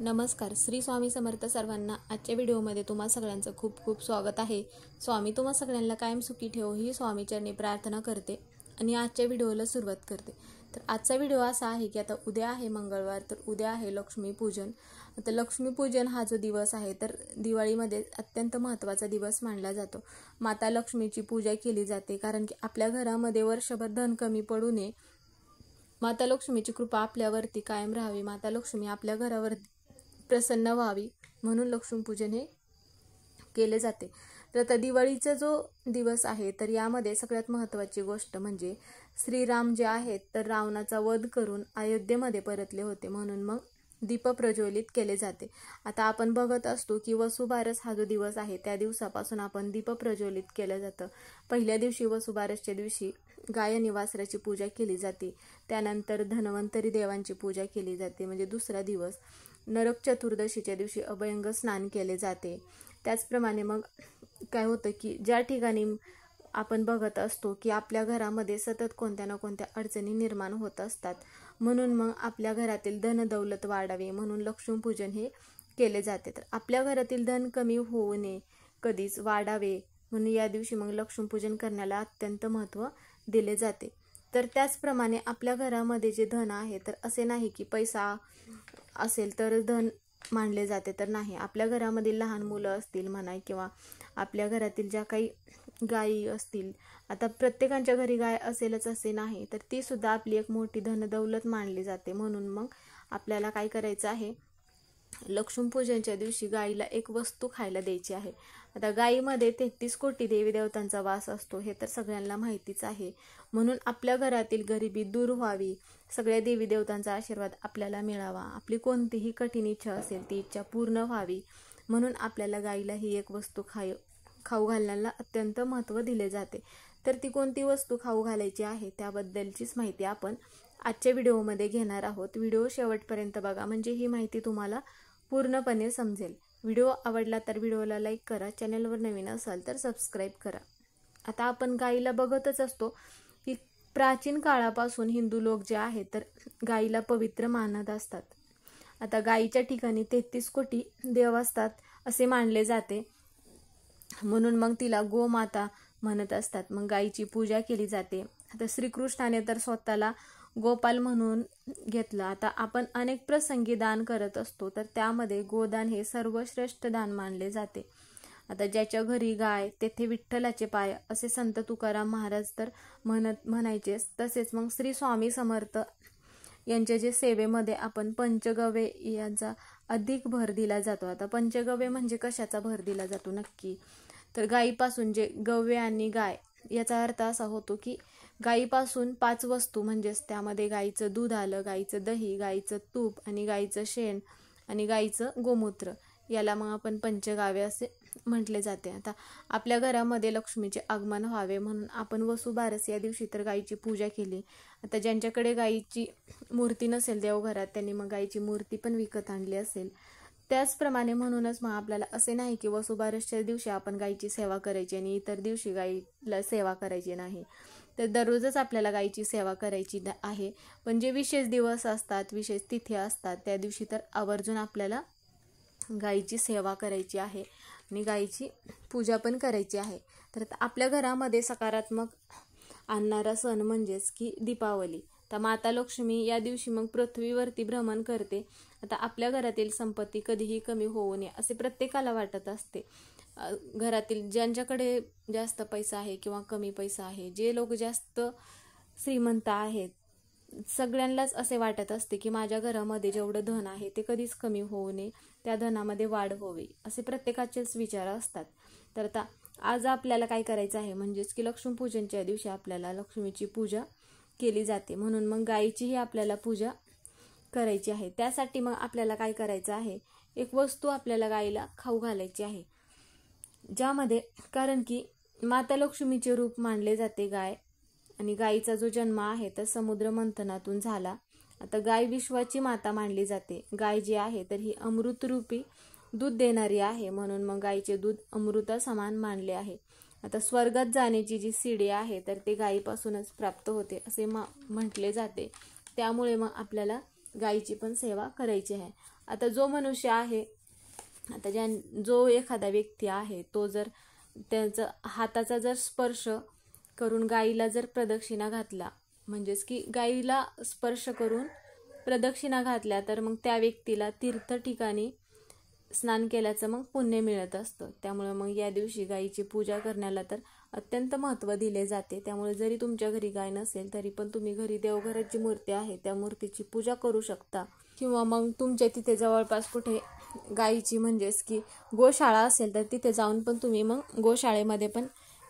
नमस्कार. श्री स्वामी समर्थ सर्वांना. आजच्या व्हिडिओमध्ये तुम्हा सगळ्यांचं खूप खूप स्वागत आहे. स्वामी तुम्हा सगळ्यांना कायम सुखी ठेवो ही स्वामीचरणी प्रार्थना करते आणि आजच्या व्हिडिओला सुरुवात करते. तर आजचा व्हिडिओ असा आहे की आता उद्या आहे मंगळवार, तर उद्या आहे लक्ष्मीपूजन. आता लक्ष्मीपूजन हा जो दिवस आहे तर दिवाळीमध्ये अत्यंत महत्त्वाचा दिवस मानला जातो. माता लक्ष्मीची पूजा केली जाते कारण की आपल्या घरामध्ये वर्षभर धन कमी पडू नये, माता लक्ष्मीची कृपा आपल्यावरती कायम राहावी, माता लक्ष्मी आपल्या घरावर प्रसन्न व्हावी म्हणून लक्ष्मीपूजन हे केले जाते. तर आता दिवाळीचा जो दिवस आहे तर यामध्ये सगळ्यात महत्त्वाची गोष्ट म्हणजे श्रीराम जे आहेत तर रावणाचा वध करून अयोध्येमध्ये परतले होते, म्हणून मग दीप प्रज्वलित केले जाते. आता आपण बघत असतो की वसुबारस हा जो दिवस आहे त्या दिवसापासून आपण दीप प्रज्वलित केलं जातं. पहिल्या दिवशी वसुबारसच्या दिवशी गाय निवासराची पूजा केली जाते. त्यानंतर धन्वंतरी देवांची पूजा केली जाते, म्हणजे दुसरा दिवस. नरक चतुर्दशीच्या दिवशी अभयंग स्नान केले जाते. त्याचप्रमाणे मग काय होतं की ज्या ठिकाणी आपण बघत असतो की आपल्या घरामध्ये सतत कोणत्या ना कोणत्या अडचणी निर्माण होत असतात, म्हणून मग आपल्या घरातील धन दौलत वाढावे म्हणून लक्ष्मीपूजन हे केले जाते. तर आपल्या घरातील धन कमी होऊ नये, कधीच वाढावे म्हणून या दिवशी मग लक्ष्मीपूजन करण्याला अत्यंत महत्त्व दिले जाते. तर त्याचप्रमाणे आपल्या घरामध्ये जे धन आहे तर असे नाही की पैसा असेल तर धन मानले जाते, तर नाही. आपल्या घरामधील लहान मुलं असतील म्हणा किंवा आपल्या घरातील ज्या काही गायी असतील, आता प्रत्येकाच्या घरी गाय असेलच असे नाही, तर ती सुद्धा आपली एक मोठी धनदौलत मानली जाते. म्हणून मग आपल्याला काय करायचं आहे, लक्ष्मीपूजनच्या दिवशी गाईला एक वस्तू खायला द्यायची आहे. आता गायीमध्ये 33 कोटी देवी देवतांचा वास असतो हे तर सगळ्यांना माहितीच आहे. म्हणून आपल्या घरातील गरिबी दूर व्हावी, सगळ्या देवी देवतांचा आशीर्वाद आपल्याला मिळावा, आपली कोणतीही कठीण इच्छा असेल ती इच्छा पूर्ण व्हावी म्हणून आपल्याला गाईला ही एक वस्तू खाऊ घालण्याला अत्यंत महत्त्व दिले जाते. तर ती कोणती वस्तू खाऊ घालायची आहे त्याबद्दलचीच माहिती आपण आजच्या व्हिडिओमध्ये घेणार आहोत. व्हिडिओ शेवटपर्यंत बघा म्हणजे ही माहिती तुम्हाला पूर्णपणे समजेल. व्हिडिओ आवडला तर व्हिडिओला लाईक करा, चॅनलवर नवीन असाल तर सबस्क्राईब करा. आता आपण गाईला बघतच असतो की प्राचीन काळापासून हिंदू लोक जे आहेत तर गाईला पवित्र मानत असतात. आता गाईच्या ठिकाणी 33 कोटी देव असतात असे मानले जाते, म्हणून मग तिला गोमाता म्हणत असतात. मग गाईची पूजा केली जाते. आता श्रीकृष्णाने तर स्वतःला गोपाल म्हणून घेतलं. आता आपण अनेक प्रसंगी दान करत असतो, तर त्यामध्ये गोदान हे सर्वश्रेष्ठ दान मानले जाते. आता ज्याच्या घरी गाय तेथे विठ्ठलाचे पाय असे संत तुकाराम महाराज तर म्हणायचे. तसेच मग श्री स्वामी समर्थ यांच्या जे सेवेमध्ये आपण पंचगव्य यांचा अधिक भर दिला जातो. आता पंचगव्य म्हणजे कशाचा भर दिला जातो नक्की, तर गायीपासून जे गव्य आणि गाय याचा अर्थ असा होतो की गायीपासून 5 वस्तू, म्हणजेच त्यामध्ये गायीचं दूध आलं, गायीचं दही, गायीचं तूप आणि गायीचं शेण आणि गायीचं गोमूत्र, याला मग आपण पंचगाव्य असे म्हटले जाते. आता आपल्या घरामध्ये लक्ष्मीचे आगमन व्हावे म्हणून आपण वसुबारस या दिवशी तर गायीची पूजा केली. आता ज्यांच्याकडे गायीची मूर्ती नसेल देवघरात त्यांनी मग गायीची मूर्ती पण विकत आणली असेल. त्याचप्रमाणे म्हणूनच मग आपल्याला असे नाही की वसुबारसच्या दिवशी आपण गायीची सेवा करायची आणि इतर दिवशी गायीला सेवा करायची नाही. तर दररोजच आपल्याला गायीची सेवा करायची आहे. पण जे विशेष दिवस असतात, विशेष तिथी असतात त्या दिवशी तर आवर्जून आपल्याला गायीची सेवा करायची आहे आणि गायीची पूजा पण करायची आहे. तर आपल्या घरामध्ये सकारात्मक आणणारा सण म्हणजेच की दीपावली. तर माता लक्ष्मी या दिवशी मग पृथ्वीवरती भ्रमण करते. आता आपल्या घरातील संपत्ती कधीही कमी होऊ नये असे प्रत्येकाला वाटत असते. घरातील ज्यांच्याकडे जास्त पैसा आहे किंवा कमी पैसा आहे, जे लोक जास्त श्रीमंत आहेत, सगळ्यांनाच असे वाटत असते की माझ्या घरामध्ये जेवढं धन आहे ते कधीच कमी होऊ नये, त्या धनामध्ये वाढ व्हावी असे प्रत्येकाचेच विचार असतात. तर आता आज आपल्याला काय करायचं आहे म्हणजेच की लक्ष्मीपूजनच्या दिवशी आपल्याला लक्ष्मीची पूजा केली जाते, म्हणून मग गायीचीही आपल्याला पूजा करायची आहे. त्यासाठी मग आपल्याला काय करायचं आहे, एक वस्तू आपल्याला गायीला खाऊ घालायची आहे, ज्यामध्ये कारण की माता लक्ष्मीचे रूप मानले जाते गाय, आणि गायीचा जो जन्म आहे तर समुद्र मंथनातून झाला. आता गाय विश्वाची माता मानली जाते. गाय जी आहे तर ही अमृतरूपी दूध देणारी आहे, म्हणून मग गायीचे दूध अमृता समान मानले आहे. आता स्वर्गात जाण्याची जी सीडी आहे तर ते गायीपासूनच प्राप्त होते असे म्हटले जाते. त्यामुळे मग आपल्याला गायीची पण सेवा करायची आहे. आता जो मनुष्य आहे, आता जो एखादा व्यक्ती आहे तो जर त्याचा हाताचा जर स्पर्श करून गाईला जर प्रदक्षिणा घातला, म्हणजेच की गाईला स्पर्श करून प्रदक्षिणा घातल्या, तर मग त्या व्यक्तीला तीर्थ ठिकाणी स्नान केल्याचं मग पुण्य मिळत असतं. त्यामुळे मग या दिवशी गाईची पूजा करण्याला तर अत्यंत महत्त्व दिले जाते. त्यामुळे जरी तुमच्या घरी गाय नसेल तरी पण तुम्ही घरी देवघरात जी मूर्ती आहे त्या मूर्तीची पूजा करू शकता. किंवा मग तुमच्या तिथे जवळपास कुठे गाईची म्हणजेच की गोशाळा असेल तर तिथे जाऊन पण तुम्ही मग गोशाळेमध्ये पण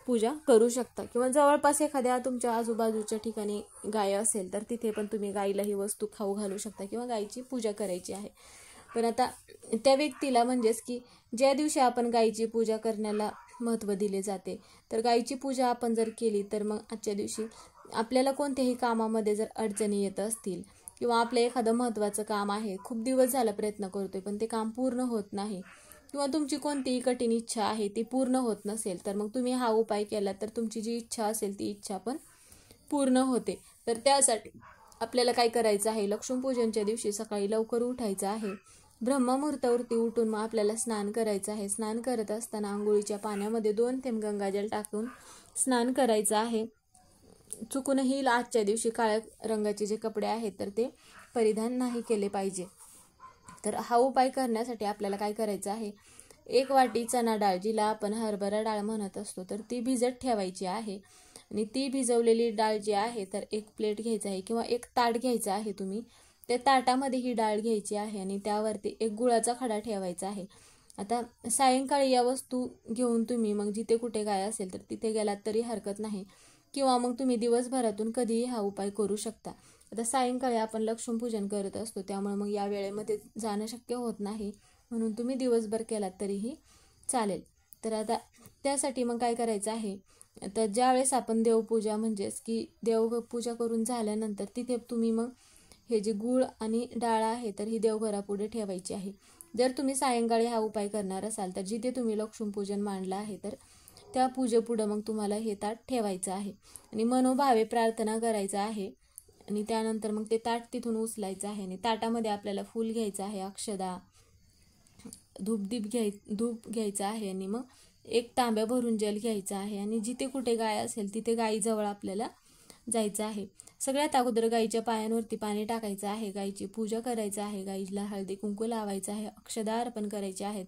पूजा करू शकता. किंवा जवळपास एखाद्या तुमच्या आजूबाजूच्या ठिकाणी गाय असेल तर तिथे पण तुम्ही गाईला ही वस्तू खाऊ घालू शकता किंवा गाईची पूजा करायची आहे. पण आता त्या व्यक्तीला म्हणजेच की ज्या दिवशी आपण गाईची पूजा करण्याला महत्त्व दिले जाते, तर गाईची पूजा आपण जर केली तर मग आजच्या दिवशी आपल्याला कोणत्याही कामामध्ये जर अडचणी येत असतील किंवा आपलं एखादं महत्त्वाचं काम आहे, खूप दिवस झाला प्रयत्न करतोय पण ते काम पूर्ण होत नाही, किंवा तुमची कोणतीही कठीण इच्छा आहे ती पूर्ण होत नसेल, तर मग तुम्ही हा उपाय केला तर तुमची जी इच्छा असेल ती इच्छा पण पूर्ण होते. तर त्यासाठी आपल्याला काय करायचं आहे, लक्ष्मीपूजनच्या दिवशी सकाळी लवकर उठायचं आहे. ब्रह्ममुहूर्तावरती उठून मग आपल्याला स्नान करायचं आहे. स्नान करत असताना आंघोळीच्या पाण्यामध्ये 2 थेंब गंगाजल टाकून स्नान करायचं आहे. चुकूनही आजच्या दिवशी काळ्या रंगाचे जे कपडे आहेत तर ते परिधान नाही केले पाहिजे. तर हा उपाय करण्यासाठी आपल्याला काय करायचं आहे, 1 वाटी चणा डाळ, जिला आपण हरभरा डाळ म्हणत असतो, तर ती भिजत ठेवायची आहे. आणि ती भिजवलेली डाळ जी आहे तर 1 प्लेट घ्यायचं आहे किंवा 1 ताट घ्यायचं आहे. तुम्ही त्या ताटामध्ये ही डाळ घ्यायची आहे आणि त्यावरती 1 गुळाचा खडा ठेवायचा आहे. आता सायंकाळी या वस्तू घेऊन तुम्ही मग जिथे कुठे गाय असेल तर तिथे गेलात तरी हरकत नाही, किंवा मग तुम्ही दिवसभरातून कधीही हा उपाय करू शकता. आता सायंकाळी आपण लक्ष्मीपूजन करत असतो त्यामुळे मग या वेळेमध्ये जाणं शक्य होत नाही, म्हणून तुम्ही दिवसभर केलात तरीही चालेल. तर आता त्यासाठी मग काय करायचं आहे, तर ज्यावेळेस आपण देवपूजा म्हणजेच की देवपूजा करून झाल्यानंतर तिथे तुम्ही मग हे जे गूळ आणि डाळ आहे तर ही देवघरापुढे ठेवायची आहे. जर तुम्ही सायंकाळी हा उपाय करणार असाल तर जिथे तुम्ही लक्ष्मीपूजन मांडलं आहे तर त्या पूजेपुढं मग तुम्हाला हे ताट ठेवायचं आहे आणि मनोभावे प्रार्थना करायचं आहे. आणि त्यानंतर मग ते ताट तिथून उचलायचं आहे आणि ताटामध्ये आपल्याला फूल घ्यायचं आहे, अक्षदा, धूप घ्यायचं आहे आणि मग 1 तांब्या भरून जल घ्यायचं आहे. आणि जिथे कुठे गाय असेल तिथे गायीजवळ आपल्याला जायचं आहे. सगळ्यात अगोदर गाईच्या पायांवरती पाणी टाकायचं आहे, गाईची पूजा करायचं आहे, गाईला हळदी कुंकू लावायचं आहे, अक्षदा अर्पण करायचे आहेत,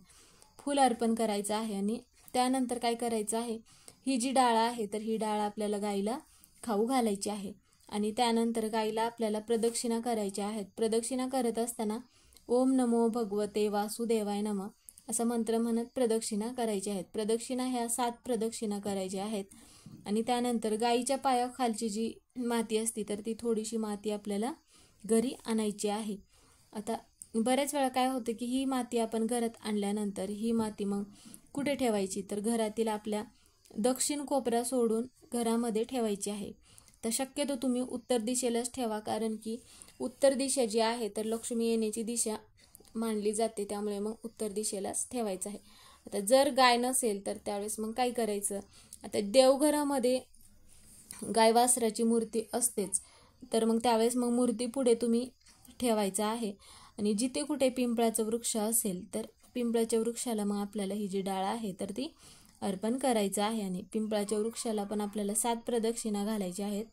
फूल अर्पण करायचं आहे. आणि त्यानंतर काय करायचं आहे, ही जी डाळ आहे तर ही डाळ आपल्याला गाईला खाऊ घालायची आहे. आणि त्यानंतर गाईला आपल्याला प्रदक्षिणा करायच्या आहेत. प्रदक्षिणा करत असताना ओम नमो भगवते वासुदेवाय नमः असं मंत्र म्हणत प्रदक्षिणा करायची आहेत. प्रदक्षिणा ह्या 7 प्रदक्षिणा करायच्या आहेत. आणि त्यानंतर गाईच्या पायाखालची जी माती असते तर ती थोडीशी माती आपल्याला घरी आणायची आहे. आता बऱ्याच वेळा काय होतं की ही माती आपण घरात आणल्यानंतर ही माती मग कुठे ठेवायची, तर घरातील आपल्या दक्षिण कोपरा सोडून घरामध्ये ठेवायची आहे. तर शक्यतो तुम्ही उत्तर दिशेलाच ठेवा, कारण की उत्तर दिशा जी आहे तर लक्ष्मी येण्याची दिशा मानली जाते, त्यामुळे मग उत्तर दिशेलाच ठेवायचं आहे. आता जर गाय नसेल तर त्यावेळेस मग काय करायचं, आता देवघरामध्ये गाय वासराची मूर्ती असतेच, तर मग त्यावेळेस मग मूर्ती पुढे तुम्ही ठेवायचं आहे. आणि जिथे कुठे पिंपळाचं वृक्ष असेल तर पिंपळाच्या वृक्षाला मग आपल्याला ही जी डाळ आहे तर ती अर्पण करायचं आहे. आणि पिंपळाच्या वृक्षाला पण आपल्याला 7 प्रदक्षिणा घालायच्या आहेत.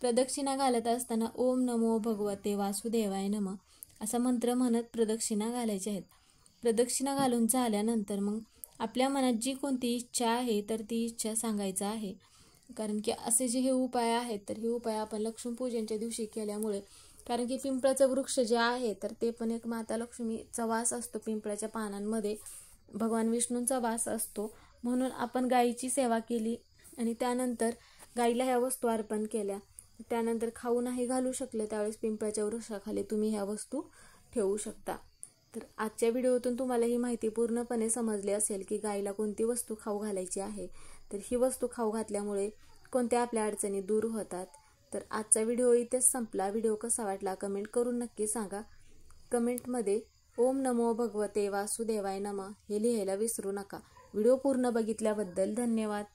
प्रदक्षिणा घालत असताना ओम नमो भगवते वासुदेवाय नमः असा मंत्र म्हणत प्रदक्षिणा घालायच्या आहेत. प्रदक्षिणा घालून झाल्यानंतर मग आपल्या मनात जी कोणती इच्छा आहे तर ती इच्छा सांगायचं आहे. कारण की असे जे हे उपाय आहेत तर हे उपाय आपण लक्ष्मीपूजनच्या दिवशी केल्यामुळे, कारण की पिंपळाचं वृक्ष जे आहे तर ते पण एक माता लक्ष्मीचा वास असतो, पिंपळाच्या पानांमध्ये भगवान विष्णूंचा वास असतो, म्हणून आपण गायीची सेवा केली आणि त्यानंतर गाईला ह्या वस्तू अर्पण केल्या, त्यानंतर खाऊ नाही घालू शकले त्यावेळेस पिंपळाच्या वृक्षाखाली तुम्ही ह्या वस्तू ठेवू शकता. तर आजच्या व्हिडिओतून तुम्हाला ही माहिती पूर्णपणे समजली असेल की गाईला कोणती वस्तू खाऊ घालायची आहे, तर ही वस्तू खाऊ घातल्यामुळे कोणत्या आपल्या अडचणी दूर होतात. तर आजचा व्हिडिओ इथेच संपला. व्हिडिओ कसा वाटला कमेंट करून नक्की सांगा. कमेंटमध्ये ओम नमो भगवते वासुदेवाय नमः हे लिहायला विसरू नका. व्हिडिओ पूर्ण बघितल्याबद्दल धन्यवाद.